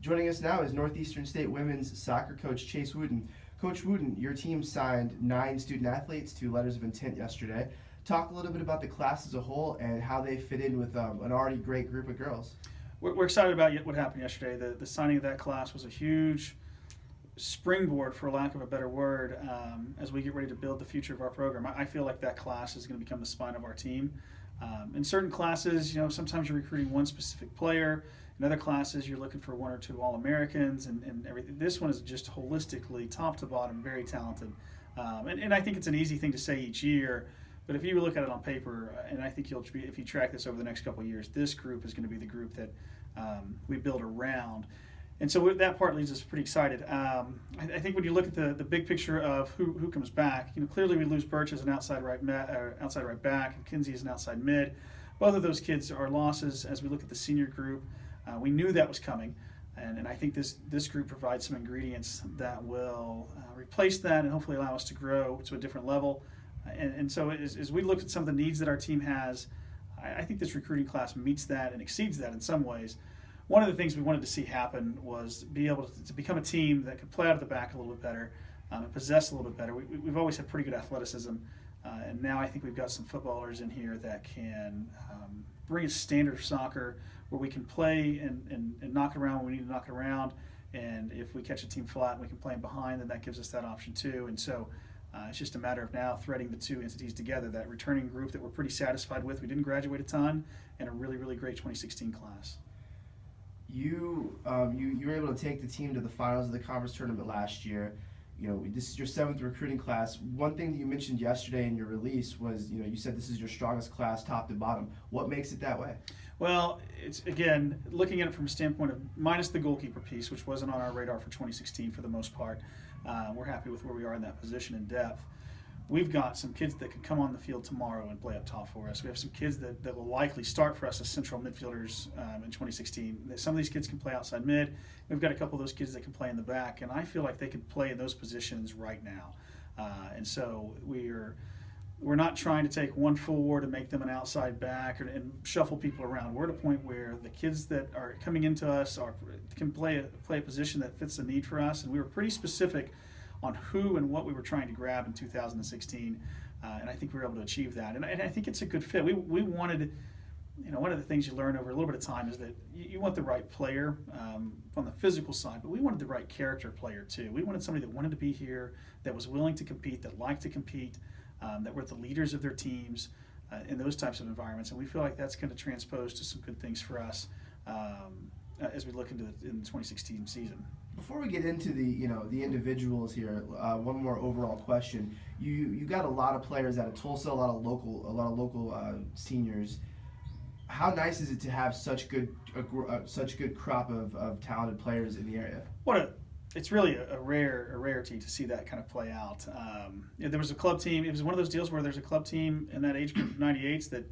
Joining us now is Northeastern State women's soccer coach Chase Wooten. Coach Wooten, your team signed 9 student athletes to letters of intent yesterday. Talk a little bit about the class as a whole and how they fit in with an already great group of girls. We're excited about what happened yesterday. The signing of that class was a huge springboard, for lack of a better word, as we get ready to build the future of our program. I feel like that class is going to become the spine of our team. In certain classes, sometimes you're recruiting one specific player. In other classes, you're looking for 1 or 2 All-Americans and everything. This one is just holistically, top to bottom, very talented. And I think it's an easy thing to say each year, but if you look at it on paper, and I think if you track this over the next couple of years, this group is going to be the group that we build around. And so that part leaves us pretty excited. I think when you look at the big picture of who comes back, clearly we lose Birch as an outside right back, and Kinsey as an outside mid. Both of those kids are losses as we look at the senior group. We knew that was coming, and I think this group provides some ingredients that will replace that and hopefully allow us to grow to a different level. And so as we look at some of the needs that our team has, I think this recruiting class meets that and exceeds that in some ways. One of the things we wanted to see happen was be able to become a team that could play out of the back a little bit better, and possess a little bit better. We've always had pretty good athleticism, and now I think we've got some footballers in here that can bring a standard of soccer where we can play and knock it around when we need to knock it around. And if we catch a team flat and we can play them behind, then that gives us that option too. And so it's just a matter of now threading the two entities together, that returning group that we're pretty satisfied with. We didn't graduate a ton, and a really, really great 2016 class. You were able to take the team to the finals of the conference tournament last year. This is your 7th recruiting class. One thing that you mentioned yesterday in your release was, you said this is your strongest class top to bottom. What makes it that way? Well, it's, again, looking at it from a standpoint of minus the goalkeeper piece, which wasn't on our radar for 2016 for the most part. We're happy with where we are in that position in depth. We've got some kids that can come on the field tomorrow and play up top for us. We have some kids that will likely start for us as central midfielders in 2016. Some of these kids can play outside mid. We've got a couple of those kids that can play in the back, and I feel like they could play in those positions right now. And so we're not trying to take one forward and make them an outside back and shuffle people around. We're at a point where the kids that are coming into us can play a position that fits the need for us, and we were pretty specific on who and what we were trying to grab in 2016, and I think we were able to achieve that. And I think it's a good fit. We wanted, one of the things you learn over a little bit of time is that you want the right player on the physical side, but we wanted the right character player too. We wanted somebody that wanted to be here, that was willing to compete, that liked to compete, that were the leaders of their teams in those types of environments. And we feel like that's going to transpose to some good things for us as we look into the 2016 season. Before we get into the individuals here, one more overall question. You got a lot of players out of Tulsa, a lot of local seniors. How nice is it to have such good crop of talented players in the area? It's really a rarity to see that kind of play out. There was a club team. It was one of those deals where there's a club team in that age group of 98s that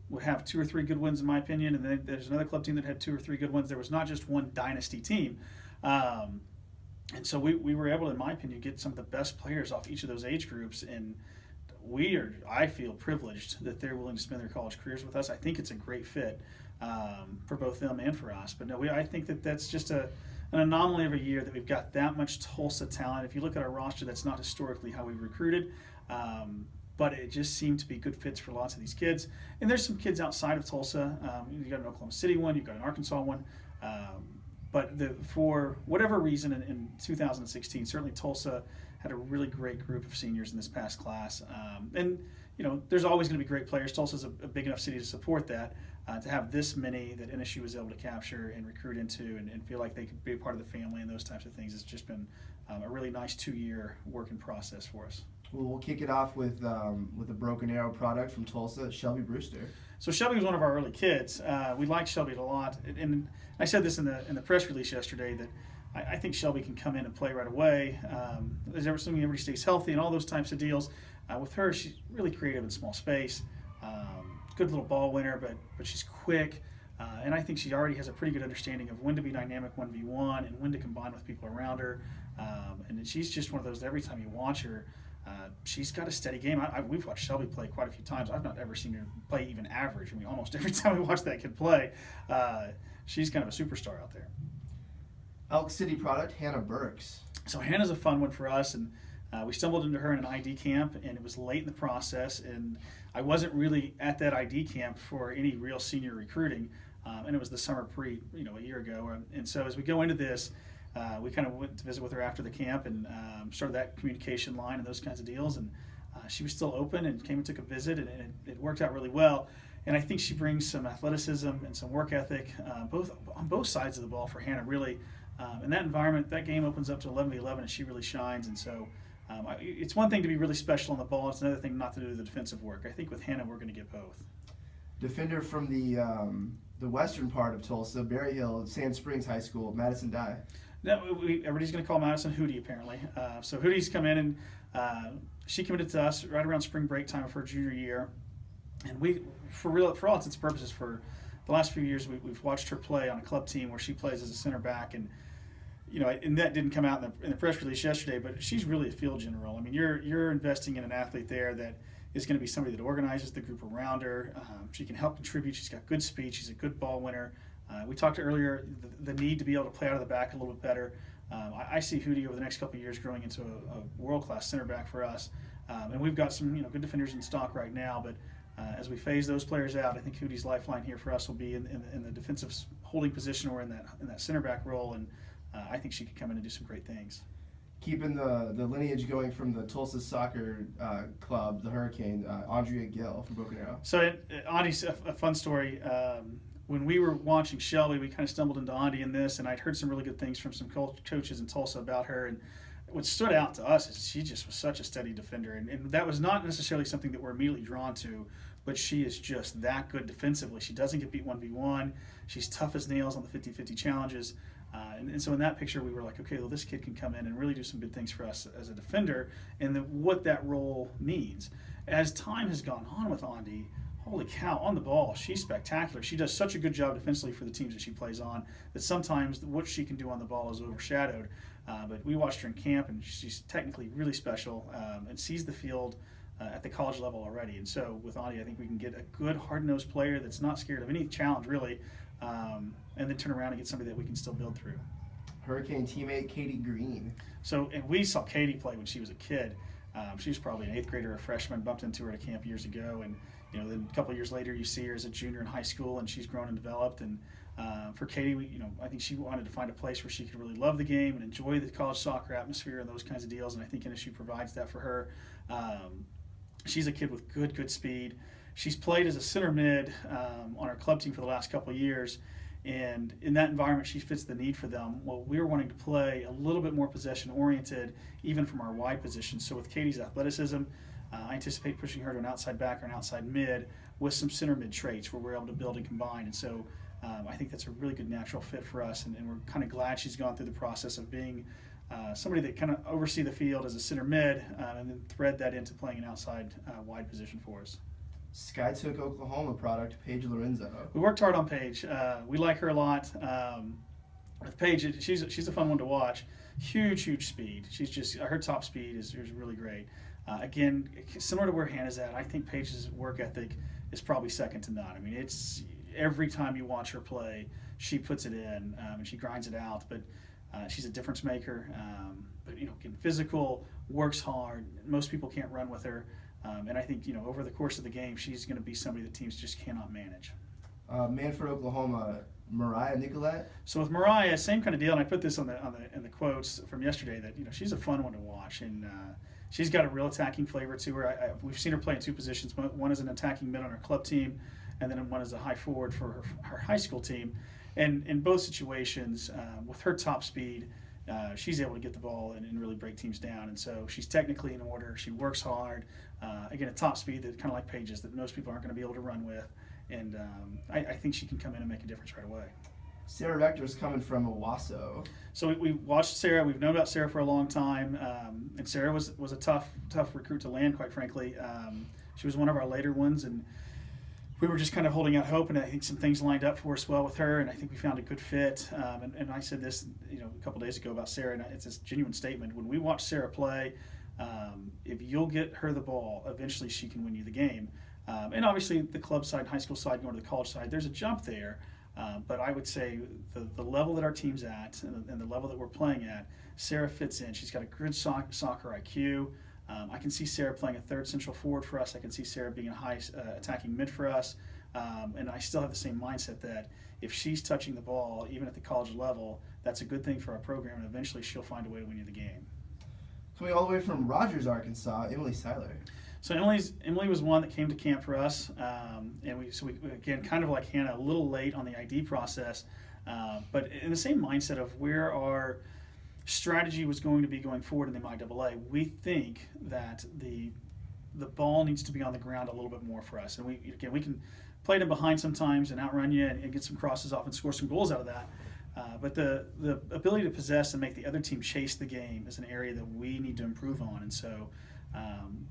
would have 2 or 3 good wins, in my opinion, and then there's another club team that had 2 or 3 good wins. There was not just one dynasty team. And so we were able, in my opinion, to get some of the best players off each of those age groups, and I feel privileged that they're willing to spend their college careers with us. I think it's a great fit for both them and for us. But no, I think that's just an anomaly of a year that we've got that much Tulsa talent. If you look at our roster, that's not historically how we recruited. But it just seemed to be good fits for lots of these kids. And there's some kids outside of Tulsa. You've got an Oklahoma City one, you've got an Arkansas one. But for whatever reason in 2016, certainly Tulsa had a really great group of seniors in this past class. And there's always going to be great players. Tulsa's a big enough city to support that. To have this many that NSU was able to capture and recruit into and feel like they could be a part of the family and those types of things, it's just been a really nice 2-year working process for us. Well, we'll kick it off with a Broken Arrow product from Tulsa, Shelby Brewster. So Shelby was one of our early kids. We liked Shelby a lot, and I said this in the press release yesterday that I think Shelby can come in and play right away. Assuming everybody stays healthy and all those types of deals. With her, she's really creative in small space. Good little ball winner, but she's quick. And I think she already has a pretty good understanding of when to be dynamic 1v1 and when to combine with people around her. And she's just one of those that every time you watch her, she's got a steady game. We've watched Shelby play quite a few times. I've not ever seen her play even average. I mean, almost every time we watch that kid play, she's kind of a superstar out there. Elk City product, Hannah Burks. So Hannah's a fun one for us, and we stumbled into her in an ID camp, and it was late in the process, and I wasn't really at that ID camp for any real senior recruiting, and it was the summer a year ago, and so as we go into this, we kind of went to visit with her after the camp and started that communication line and those kinds of deals, and she was still open and came and took a visit, and it worked out really well. And I think she brings some athleticism and some work ethic, on both sides of the ball for Hannah, really. In that environment, that game opens up to 11v11, and she really shines. And so it's one thing to be really special on the ball. It's another thing not to do the defensive work. I think with Hannah, we're going to get both. Defender from the western part of Tulsa, Berry Hill, Sand Springs High School, Madison Dye. No, everybody's going to call Madison Hootie, apparently. So Hootie's come in, and she committed to us right around spring break time of her junior year. And we, for all intents and purposes, for the last few years, we've watched her play on a club team where she plays as a center back, and and that didn't come out in the press release yesterday. But she's really a field general. I mean, you're investing in an athlete there that is going to be somebody that organizes the group around her. She can help contribute. She's got good speed. She's a good ball winner. We talked earlier the need to be able to play out of the back a little bit better. I see Hootie over the next couple of years growing into a world-class center back for us, and we've got some good defenders in stock right now, but. As we phase those players out, I think Hootie's lifeline here for us will be in the defensive holding position or in that center back role, and I think she could come in and do some great things. Keeping the lineage going from the Tulsa soccer club, the Hurricane, Andrea Gill from Broken Arrow. So Andi's a fun story. When we were watching Shelby, we kind of stumbled into Andi in this, and I'd heard some really good things from some coaches in Tulsa about her, and what stood out to us is she just was such a steady defender, and that was not necessarily something that we're immediately drawn to, but she is just that good defensively. She doesn't get beat 1v1. She's tough as nails on the 50-50 challenges. And so in that picture, we were like, okay, well, this kid can come in and really do some good things for us as a defender, and what that role needs. As time has gone on with Andi, holy cow, on the ball, she's spectacular. She does such a good job defensively for the teams that she plays on that sometimes what she can do on the ball is overshadowed. But we watched her in camp, and she's technically really special and sees the field at the college level already. And so with Andi, I think we can get a good, hard-nosed player that's not scared of any challenge, really, and then turn around and get somebody that we can still build through. Hurricane teammate Katie Green. So, and we saw Katie play when she was a kid. She was probably an 8th grader or a freshman, bumped into her at a camp years ago, and then a couple of years later you see her as a junior in high school, and she's grown and developed. And for Katie, I think she wanted to find a place where she could really love the game and enjoy the college soccer atmosphere and those kinds of deals, and I think NSU provides that for her. She's a kid with good speed. She's played as a center mid on our club team for the last couple of years, and in that environment she fits the need for them. Well, we were wanting to play a little bit more possession oriented, even from our wide position. So with Katie's athleticism, I anticipate pushing her to an outside back or an outside mid with some center mid traits where we're able to build and combine. And so I think that's a really good natural fit for us, and we're kind of glad she's gone through the process of being somebody that kind of oversee the field as a center mid and then thread that into playing an outside wide position for us. Skytook, Oklahoma product, Paige Lorenzo. We worked hard on Paige. We like her a lot. With Paige, she's a fun one to watch. Huge speed. She's just her top speed is really great. Again, similar to where Hannah's at, I think Paige's work ethic is probably second to none. I mean, it's every time you watch her play, she puts it in and she grinds it out. But she's a difference maker. But again, physical, works hard. Most people can't run with her. And I think over the course of the game, she's going to be somebody that teams just cannot manage. Manford, Oklahoma, Mariah Nicolette. So with Mariah, same kind of deal, and I put this in the quotes from yesterday that she's a fun one to watch, and she's got a real attacking flavor to her. We've seen her play in two positions. One is an attacking mid on her club team, and then one is a high forward for her high school team. And in both situations, with her top speed, she's able to get the ball and really break teams down. And so she's technically in order. She works hard. Again, a top speed that kind of like Paige's that most people aren't going to be able to run with. And I think she can come in and make a difference right away. Sarah Rector's coming from Owasso. So we watched Sarah. We've known about Sarah for a long time. And Sarah was a tough recruit to land, quite frankly. She was one of our later ones, and we were just kind of holding out hope, and I think some things lined up for us well with her, and I think we found a good fit. And I said this, a couple days ago about Sarah, and it's a genuine statement. When we watch Sarah play, if you'll get her the ball, eventually she can win you the game. And obviously the club side, high school side, going to the college side, there's a jump there. But I would say the level that our team's at and the level that we're playing at, Sarah fits in. She's got a good soccer IQ. I can see Sarah playing a third central forward for us. I can see Sarah being a high attacking mid for us. And I still have the same mindset that if she's touching the ball, even at the college level, that's a good thing for our program, and eventually she'll find a way to win you the game. Coming all the way from Rogers, Arkansas, Emily Seiler. So Emily was one that came to camp for us, and we again, kind of like Hannah, a little late on the ID process, but in the same mindset of where our strategy was going to be going forward in the MIAA. We think that the ball needs to be on the ground a little bit more for us, and we can play it in behind sometimes and outrun you and get some crosses off and score some goals out of that. But the ability to possess and make the other team chase the game is an area that we need to improve on, and so.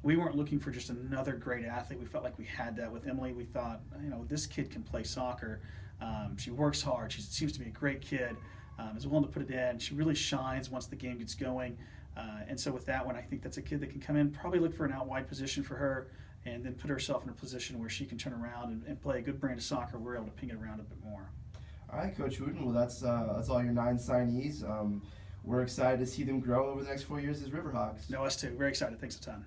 We weren't looking for just another great athlete. We felt like we had that with Emily. We thought, this kid can play soccer. She works hard. She seems to be a great kid. Is willing to put it in. She really shines once the game gets going. And so with that one, I think that's a kid that can come in, probably look for an out wide position for her, and then put herself in a position where she can turn around and play a good brand of soccer. We're able to ping it around a bit more. All right, Coach Wooten. Well, that's all your 9 signees. We're excited to see them grow over the next 4 years as Riverhawks. No, us too. Very excited. Thanks a ton.